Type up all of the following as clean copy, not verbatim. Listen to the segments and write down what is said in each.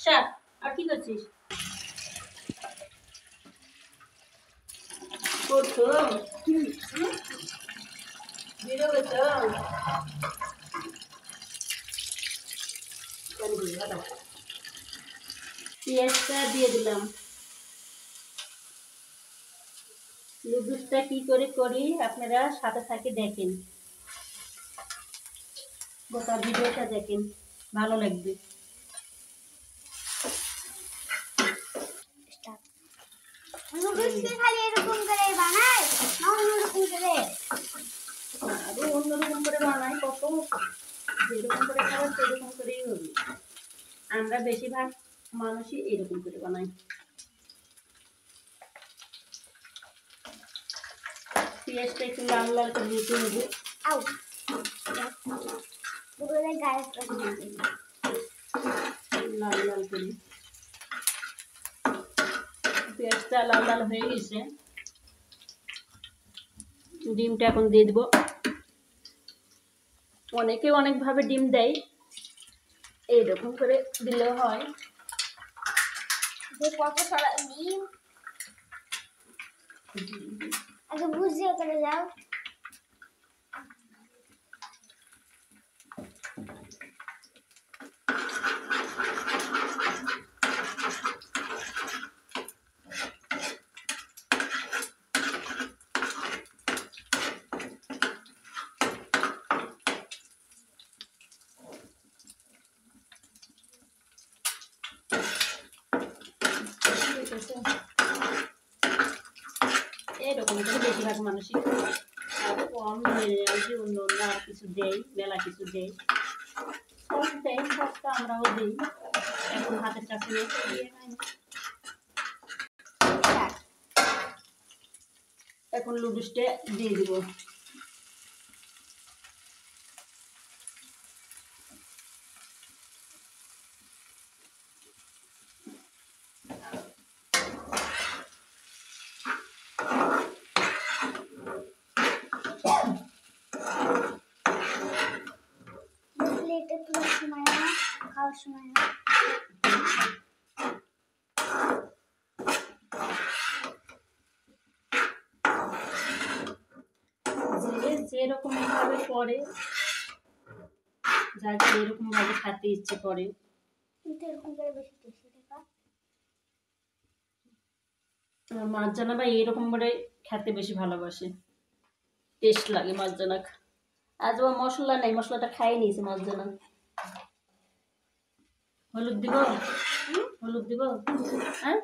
শাক আর কি করছিস? করছো ভিডিও করছো? পেঁয়াজটা দিয়ে দিলাম। নুডলসটা কি করে করি আপনারা সাথে সাথে দেখেন, গোটা ভিডিওটা দেখেন, ভালো লাগবে। খালি এরকম করে বানাই না অন্যরকম করে? আরো অন্যরকম করে বানাই, কত যেরকম করে খাবার সেরকম করেই হবে। আমরা বেশিরভাগ মানুষই এরকম করে বানাই। পেঁয়াজটা একটু লাল লাল করে নিতে হবে। আউ বলে গায়ে লাল লাল করে পেঁয়াজটা লাল লাল হয়ে গেছে। ডিমটা এখন দিয়ে দেবো। অনেকে অনেকভাবে ডিম দেয়, এইরকম করে দিলেও হয়। যে কত সারা ডিম আগে বুঝিয়ে করে যাও। এরকম করে বেশিরভাগ মানুষই আর কম যে অন্য অন্য আর কিছু দেয়, মেলা কিছু দেয়, সব দেয়, সবটা আমরাও দিই। এখন হাতের কাছে দিয়ে খাই না। এখন নুডলসটা দিয়ে দিব। প্লেটে তোলার সময় না, খাওয়ার সময় না। যে যেরকম ভাবে করে, যার যেরকম ভাবে খেতে ইচ্ছে করে। কিন্তু এরকম করে বেশি টেস্টি দেখা মাছ জানা বা এরকম করে খেতে বেশি ভালোবাসে, টেস্ট লাগে মাছ জানা। আজ আবার মশলা নেই, মশলাটা খাই নিয়েছে মাছ জানা। হলুদ দিব, হলুদ দিব, হ্যাঁ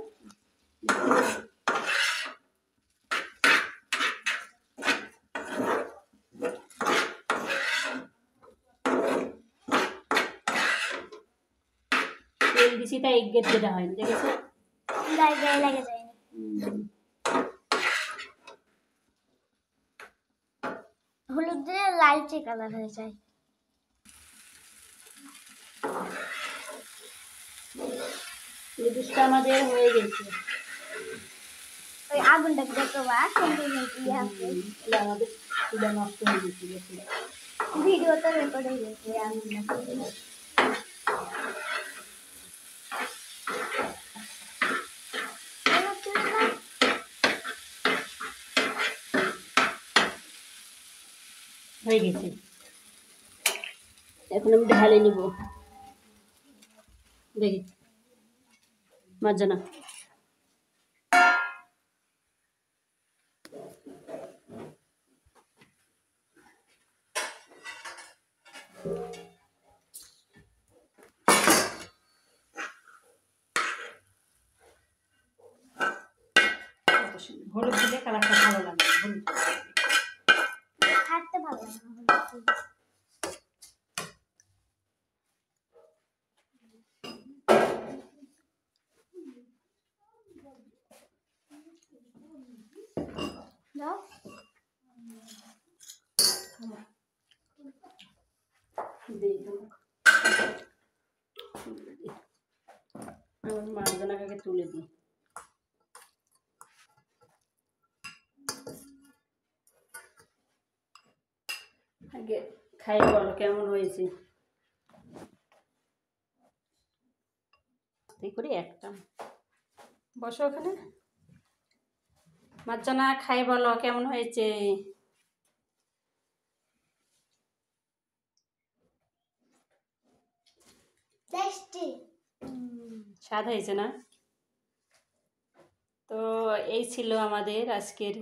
তেল দিছি তাই এগের যেটা হয় না, দেখেছো? গায়ে লাগে যায়নি। হলুদ দিলে লালচে কালার হয়ে যায়। নুডলসটা আমাদের হয়ে গেছে। ওই আগুনটা দেখো বা সুন্দর হয়ে আছে। আমাদের চুলা নষ্ট হয়ে গেছে, ভিডিওটা রেকর্ড হয়ে গেছে আগুনটা। হয়ে গেছে। এখন আমি ঢালে নিব। দেখি মাছ জানা হলুদ দিলে কালারটা ভালো লাগে। হলুদ খাটতে ভালো লাগে না হলুদ দিলে। দাও আমার মাছ জানাকে তুলে দিই। আগে খাই বলো কেমন হয়েছে। আস্তে করে একটা বসো ওখানে। মার্জনা খাই বলো কেমন হয়েছে? টেস্টি। স্বাদ হয়েছে না? তো এই ছিল আমাদের আজকের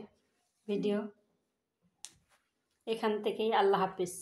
ভিডিও। এখান থেকেই আল্লাহ হাফিজ।